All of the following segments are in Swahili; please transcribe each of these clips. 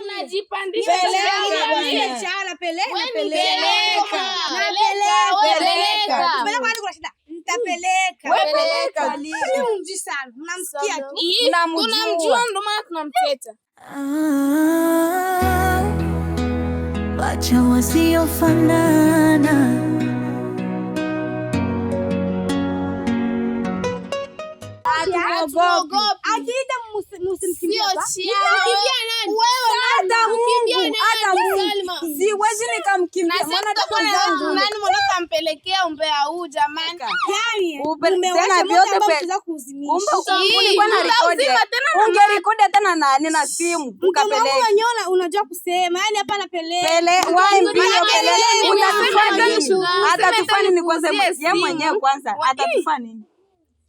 unajipandisha. Peleka chala peleka. Nitapeleka. Wewe peleka. Mji sana. Mnamsikia tu. Tunamjua ndo maana tunamteta. Wacha wasiofanana. Akita msimkimbia. Siwezi nikamkimbia. Nani mbona kampelekea umbea huu jamani? Tena vyote ulikuwa na rekodi. Ungerekodi tena na simu ukapeleka. Unajua kusema yani hapa napeleka. Atatufanya nini kwanza yeye mwenyewe kwanza? Atatufanya nini?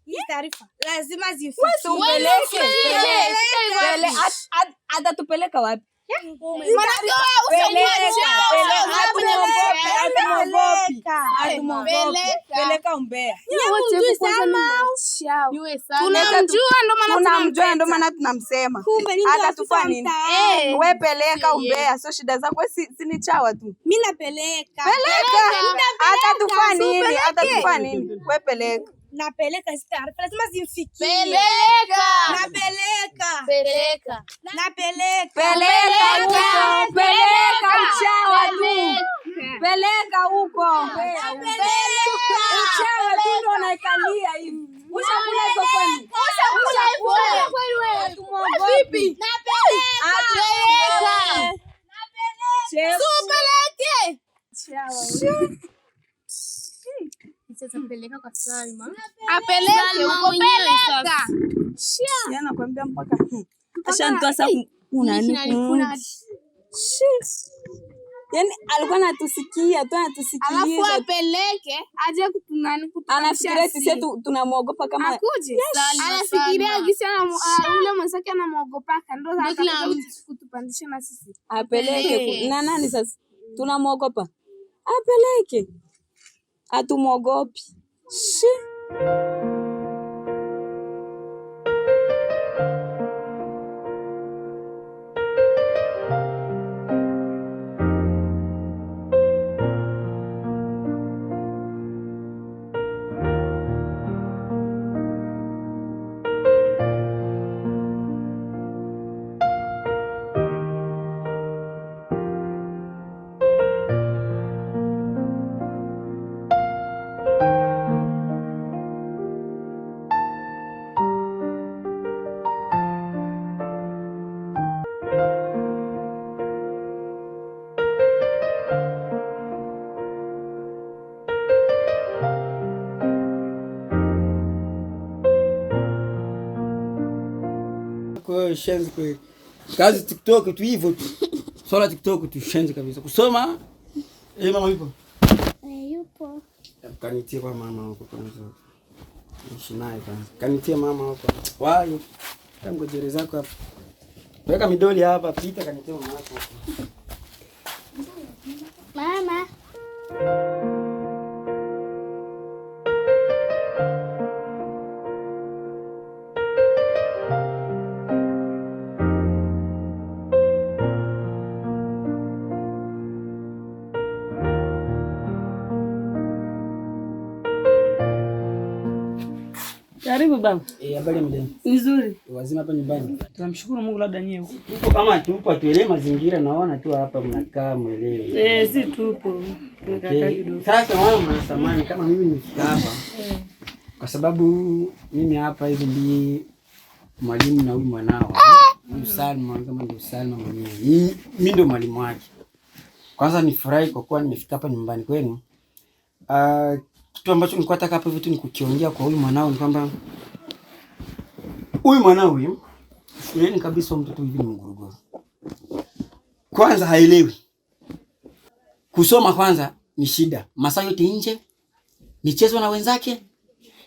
Hii taarifa lazima zifuate. Atatupeleka wapi? Peleka umbea. Tunamjua ndo maana tunamsema. Atatufanya nini? Wewe peleka umbea, sio shida zako. Si ni chawa tu. Mimi napeleka. Atatufanya nini? Wewe peleka. Napeleka taarifa lazima zimfikie. Peleka uchawa tu. Peleka huko. Uchawa tu ndo unaikalia hivi. Ushakula hizo kwani? Vipi? Peleka kwa Salma. Apeleke uko peleka. Yana kwambia mpaka ashantoa sasa unani. Yaani alikuwa anatusikia tu alafu apeleke aje kutunani anafikiria sisi tunamwogopa kama akuje. Anafikiria gisi ule mwenzake anamuogopa ndo kutupandisha na sisi. Apeleke na nani sasa? Tunamwogopa. Apeleke. Hatumwogopi. Kwa shenzi kwa kazi TikTok tu hivyo tu. Swala TikTok tu shenzi kabisa. Kusoma mama yupo? Yupo. Kanitie kwa mama huko kwanza. Nishinaye kwanza. Kanitie mama huko. Wapi? Tangu jere zako hapa. Weka midoli hapa, pita kanitie mama huko. Mama. Karibu baba. Habari mdeni. Nzuri. Wazima hapa nyumbani. Tunamshukuru Mungu labda nyewe huko. Tupo kama tupo tuelewe mazingira naona tu hapa mnakaa mwelewe. Si tupo. Tunakaa kidogo. Sasa wao mnasamani kama mimi nifika hapa. Kwa sababu mimi hapa hivi ndi mwalimu na huyu mwanao. Salma kama ndio Salma mwenyewe. Mimi ndio mwalimu wake. Kwanza nifurahi kwa kuwa nimefika hapa nyumbani kwenu. Kitu ambacho nilikuwa nataka hapa vitu ni kukiongea kwa huyu mwanao ni kwamba huyu mwanao huyu shuleni kabisa mtoto hivi ni mguruguru. Kwanza haelewi. Kusoma kwanza ni shida. Masaa yote nje. Michezo na wenzake.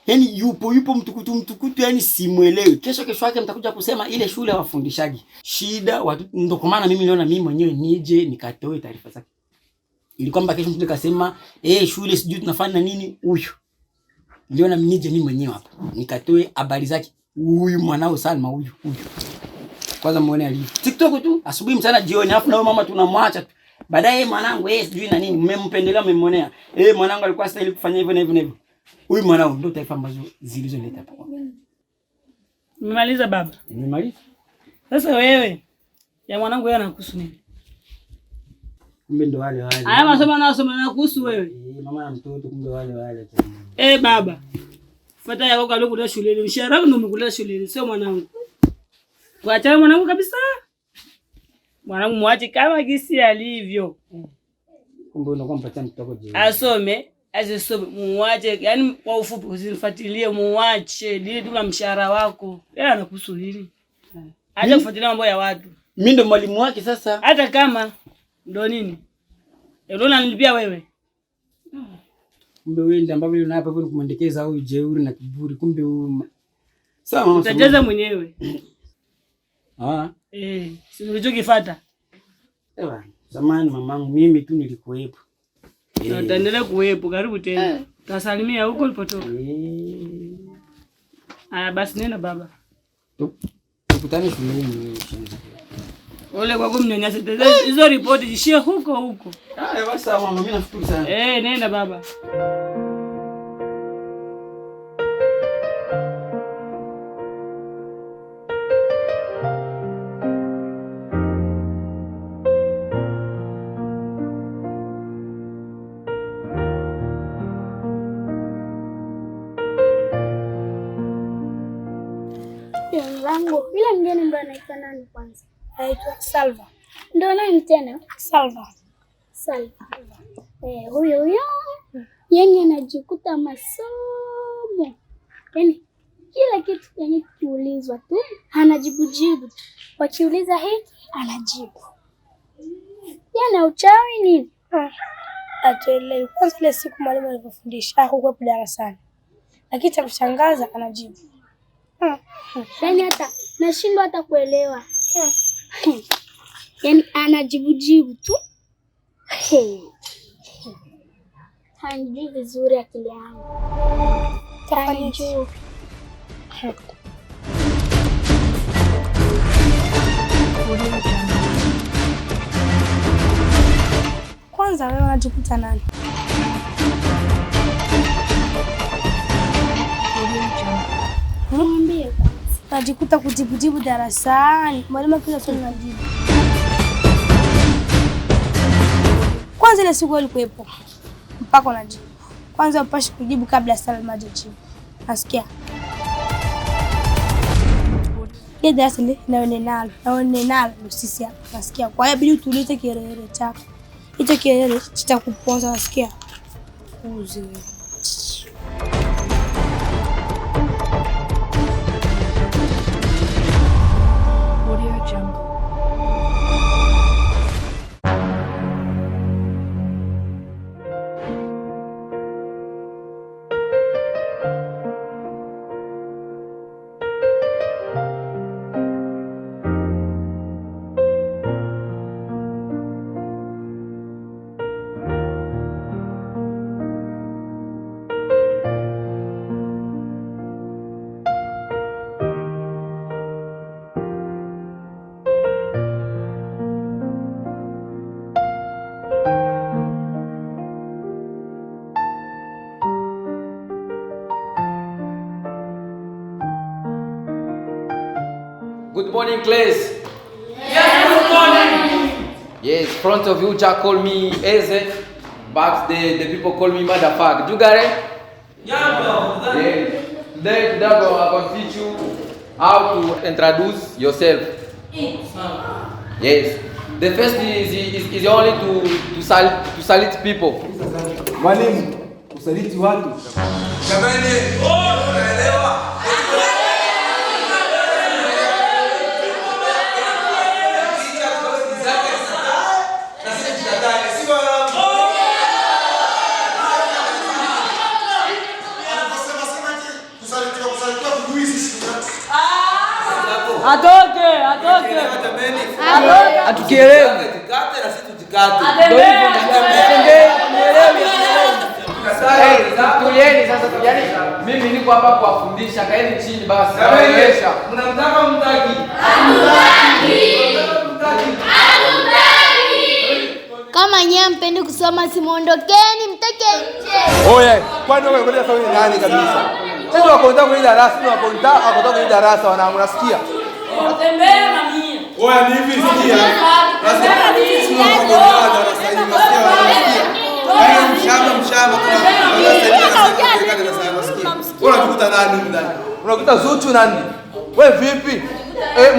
Yaani yupo mtukutu yani simuelewi. Kesho yake mtakuja kusema ile shule wafundishaji. Shida watu ndio kwa maana mimi niliona mimi mwenyewe nije nikatoe taarifa zake. Ili kwamba kesho mtu akasema shule sijui tunafanya nini huyu. Niliona nije mimi mwenyewe hapa nikatoe habari zake. Huyu mwanao Salma huyu. Kwanza muone alivyo. TikTok tu asubuhi mchana jioni afu na mama tunamwacha tu. Baadaye mwanangu sijui na nini mmempendelea mmemmonea. Mwanangu alikuwa stahili kufanya hivyo na hivyo na hivyo. Huyu mwanangu ndio taifa ambazo zilizoleta hapa. Nimemaliza baba. Nimemaliza. Sasa wewe ya mwanangu yeye anakuhusu nini? Kumbe ndo wale wale. Haya masomo na kuhusu wewe. Mama na mtoto kumbe wale wale. Baba. Fuata yako alikuwa shuleni. Mshahara wako ndio umekula shuleni, sio mwanangu. Kuacha mwanangu kabisa. Mwanangu muache kama gisi alivyo. Kumbe unakuwa mpatia mtoto je. Asome, asome muache, yani kwa ufupi usinifuatilie muache. Dili tu na mshahara wako. Yeye anakuhusu nini? Acha kufuatilia mambo ya watu. Mimi ndo mwalimu wake sasa. Hata kama ndo nini? Ndio unanilipia wewe. Kumbe wewe ndiye ambaye unapa hivyo kumwendekeza au jeuri na kiburi. Kumbe sawa mama. Utajaza mwenyewe. Si ulichokifuata. Zamani mamangu mimi tu nilikuwepo. Utaendelea kuwepo, karibu tena. Utasalimia huko ulipotoka. Basi nenda baba. Tukutane shuleni. Ole kwa kumnyanyasa. Hizo ripoti jishie huko. Basi sawa mama, mimi nafikiri sana. Nenda baba. Yule mgeni ndo anaitwa nani kwanza? Anaitwa Salva. Ndo nani tena? Salva. Huyo. Yani anajikuta masomo. Yani kila kitu yenye kiulizwa tu anajibu. Wakiuliza anajibu. Yana uchawi nini? Atuelewi. Kwanza ile siku mwalimu alipofundisha hakuwa darasani. Lakini cha kushangaza anajibu. Yani hata nashindwa hata kuelewa. Yani anajibu tu. Hanijui vizuri akili yangu. Hanijui. Kwanza wewe unajikuta nani? Mwambie kwanza. Unajikuta kujibu darasani. Mwalimu akija swali unajibu. Kwanza ile siku ulikuwepo. Mpaka unajibu. Kwanza upashi kujibu kabla Salma hajajibu. Nasikia. Ile darasa ile naone nalo sisi hapa. Nasikia. Kwa hiyo bidi utulize kielele chako. Hicho kielele kitakuponza nasikia. Uzi. Good morning, class. Yes, good morning. Yes, front of you, Jack call me Eze, but the people call me motherfucker. Do you got it? Yeah, bro. Yeah. Today, I'm going to teach you how to introduce yourself. Yes. The first is only to salute people. Mwalimu, usaliti watu. Jamani, unaelewa? Atoke. Atukielewe. Tukate na sisi tukate. Tulieni sasa, tujani. Mimi niko hapa kuwafundisha, kaeni chini basi. Naelewesha. Mnamtaka mtaki? Kama nyie mpendi kusoma simuondokeni, mteke nje. Oye, kwani wewe unataka sawa nani kabisa? Sisi wakonda kwenye darasa, sisi wakonda akotoka kwenye darasa wanangu nasikia. Tembea na mimi. Oya ni hivi sikia. Sasa sisi tunakwenda darasa hili nasikia wanasikia. Yaani mshamba unatukuta nani ndani? Unakuta Zuchu nani? Wewe vipi?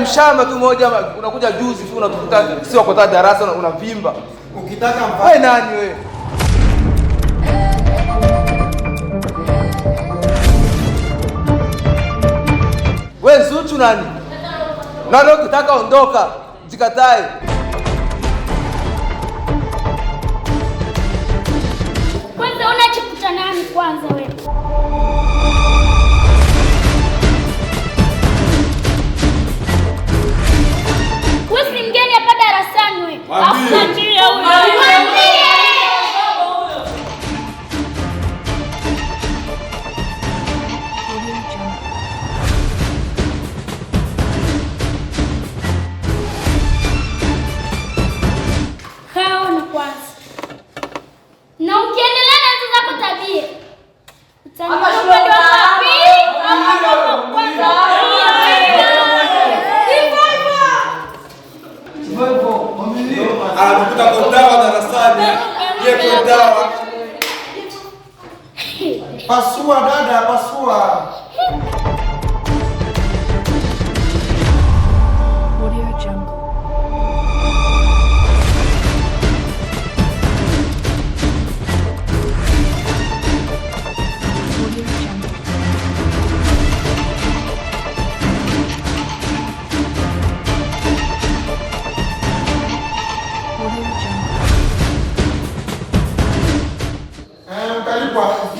Mshamba tu moja unakuja juzi tu unatukuta sisi wakonda darasa unavimba. Ukitaka wewe nani wewe? Wewe Zuchu nani? Na leo ukitaka ondoka, jikatae. Kwanza unachikuta nani kwanza wewe? Wewe si mgeni hapa darasani wewe. Afuatia huyo. Kaona kwanza. Na ukiendelea na hizo zako tabia. Utaniona upande wa pili au kwanza. anakuta kondawa darasani. Yeye kondawa. Pasua dada, pasua.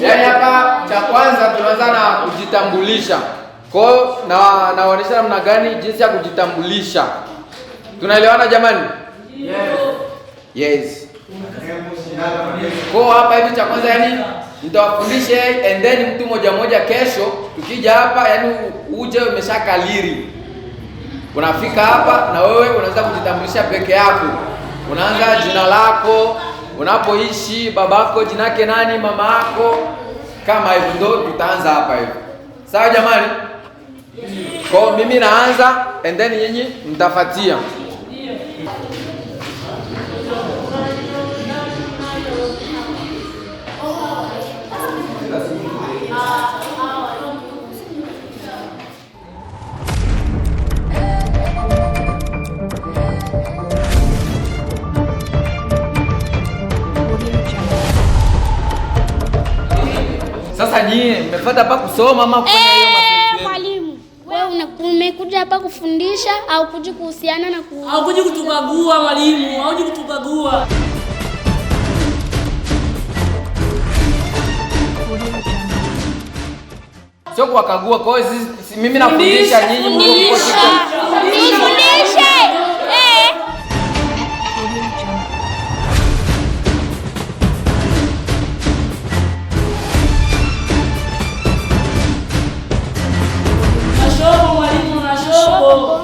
Yaani hapa cha kwanza tunaanza na kujitambulisha. Kwa hiyo naonyesha namna gani jinsi ya kujitambulisha. Tunaelewana jamani? Yes. Kwa hapa hivi cha kwanza yani nitawafundisha and then mtu moja kesho tukija hapa yani uje umeshakaliri. Unafika hapa na wewe unaanza kujitambulisha peke yako. Unaanza jina lako, unapoishi, babako jina yake nani, mama yako, kama hivyo ndo tutaanza hapa hivi. Sawa jamani? Kwa mimi naanza and then nyinyi mtafuatia. Sasa nyie mmefuata hapa kusoma ama kufanya hiyo masomo? Mwalimu, wewe umekuja hapa kufundisha au kuja kuhusiana na au kuja kutukagua mwalimu, au kuja kutukagua. Sio kuwakagua, kwa hiyo mimi nafundisha nyinyi mfundishe.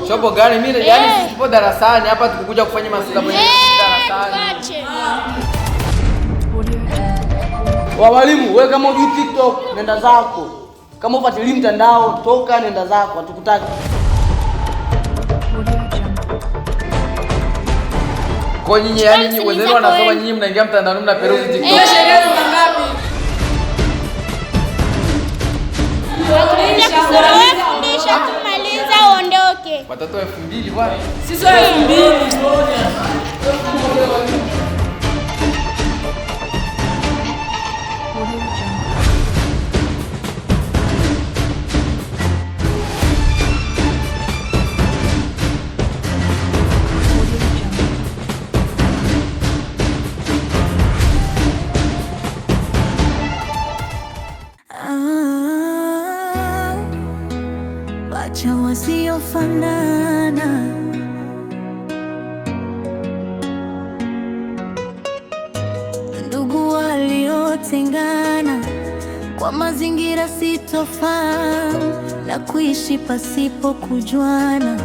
Shobo gani mimi yani sisipo darasani hapa tukikuja kufanya masomo yetu darasani. Wa walimu, wewe kama unajui TikTok nenda zako. Kama ufuatilii mtandao toka nenda zako, hatukutaki. Kwa nyinyi yani wenzenu wanasoma nyinyi mnaingia mtandaoni mnaperuzi TikTok. Sherehe ngapi? Fundisha kumaliza uondoke. Watoto 2000 bwana. Sisi 2000 moja. Wacha wasiofanana, ndugu waliotengana kwa mazingira sitofahamu na kuishi pasipo kujuana.